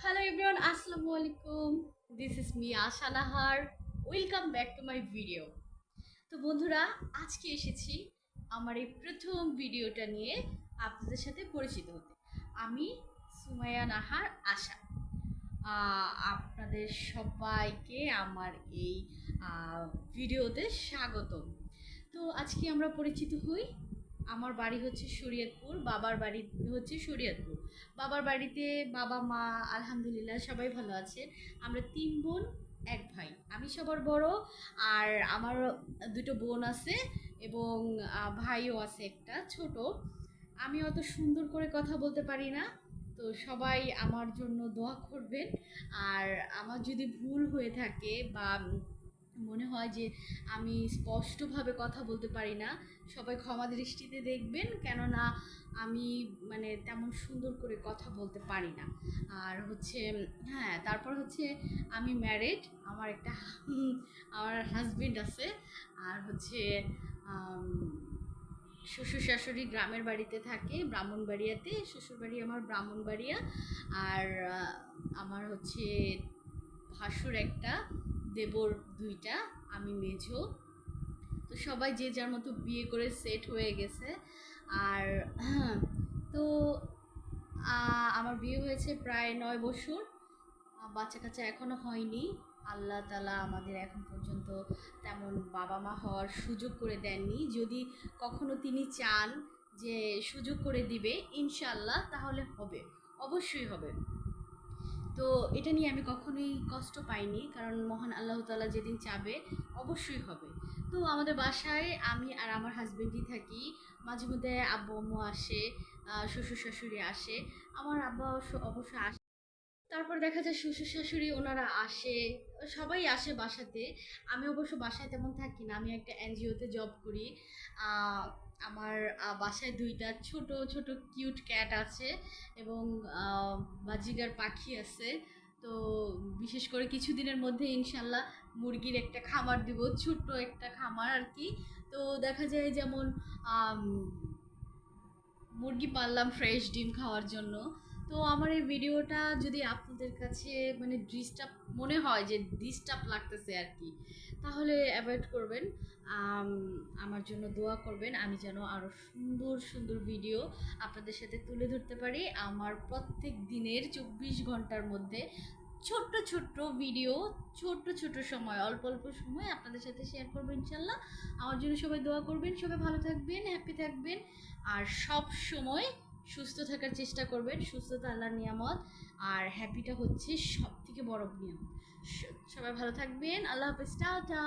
Hello everyone, Assalamu alaikum. This is me Asha Nahar. Welcome back to my video. তো বন্ধুরা, আজকে এসেছি আমার এই প্রথম ভিডিওটা নিয়ে আপনাদের সাথে পরিচিত হতে। আমি সুমাইয়া নাহার আশা। আপনাদের সবাইকে আমার এই ভিডিওতে স্বাগতম। তো আজকে আমরা পরিচিত হই। আমার বাড়ি হচ্ছে শরীয়তপুর, বাবার বাড়ি হচ্ছে শরীয়তপুর। বাবার বাড়িতে বাবা মা আলহামদুলিল্লাহ সবাই ভালো আছে। আমরা ৩ বোন, ১ ভাই। আমি সবার বড়, আর আমার দুটো বোন আছে এবং ভাইও আছে একটা ছোট। আমি অত সুন্দর করে কথা বলতে পারি না, তো সবাই আমার জন্য দোয়া করবেন। আর আমার যদি ভুল হয়ে থাকে বা মনে হয় যে আমি স্পষ্টভাবে কথা বলতে পারি না, সবাই ক্ষমা দৃষ্টিতে দেখবেন, কেননা আমি মানে তেমন সুন্দর করে কথা বলতে পারি না। আর হচ্ছে হ্যাঁ, তারপর হচ্ছে আমি ম্যারিড, আমার একটা আমার হাজবেন্ড আছে। আর হচ্ছে আম, শ্বশুর শাশুড়ি গ্রামের বাড়িতে থাকে, ব্রাহ্মণবাড়িয়াতে। শ্বশুরবাড়ি আমার ব্রাহ্মণবাড়িয়া। আর আমার হচ্ছে ভাসুর একটা, দেবর দুইটা, আমি মেঝো। তো সবাই যে যার মতো বিয়ে করে সেট হয়ে গেছে। আর তো আমার বিয়ে হয়েছে প্রায় ৯ বছর। বাচ্চা কাচ্চা এখনো হয়নি। আল্লাহ তালা আমাদের এখন পর্যন্ত তেমন বাবা মা হওয়ার সুযোগ করে দেননি। যদি কখনো তিনি চান যে সুযোগ করে দিবে, ইনশাল্লাহ তাহলে হবে, অবশ্যই হবে। তো এটা নিয়ে আমি কখনোই কষ্ট পাইনি, কারণ মহান আল্লাহ তাআলা যেদিন চাবে অবশ্যই হবে। তো আমাদের বাসায় আমি আর আমার হাজবেন্ডই থাকি। মাঝে মধ্যে আব্বু আম্মু আসে, শ্বশুর শাশুড়ি আসে। আমার আব্বা অবশ্য আসে। তারপর দেখা যায় শ্বশুর শাশুড়ি ওনারা আসে, সবাই আসে বাসাতে। আমি অবশ্য বাসায় তেমন থাকি না, আমি একটা এনজিওতে জব করি। আহ, আমার বাসায় দুইটা ছোট ছোট কিউট ক্যাট আছে এবং বাজিগার পাখি আছে। তো বিশেষ করে কিছুদিনের মধ্যে ইনশাল্লাহ মুরগির একটা খামার দিব, ছোট্ট একটা খামার আর কি। তো দেখা যায় যেমন আম, মুরগি পাললাম ফ্রেশ ডিম খাওয়ার জন্য। তো আমার এই ভিডিওটা যদি আপনাদের কাছে মানে ডিস্টার্ব মনে হয়, যে ডিস্টার্ব লাগতেছে আর কি, তাহলে অ্যাভয়েড করবেন। আম, আমার জন্য দোয়া করবেন, আমি যেন আরও সুন্দর সুন্দর ভিডিও আপনাদের সাথে তুলে ধরতে পারি। আমার প্রত্যেক দিনের ২৪ ঘন্টার মধ্যে ছোট্ট ছোট্ট ভিডিও, ছোট্ট ছোট্ট সময়, অল্প অল্প সময় আপনাদের সাথে শেয়ার করবো ইনশাল্লাহ। আমার জন্য সবাই দোয়া করবেন, সবাই ভালো থাকবেন, হ্যাপি থাকবেন। আর সব সময় সুস্থ থাকার চেষ্টা করবেন। সুস্থতা আল্লাহর নিয়ামত, আর হ্যাপিটা হচ্ছে সব থেকে বড় নিয়ামত। সবাই ভালো থাকবেন। আল্লাহ হাফেজ, টাটা।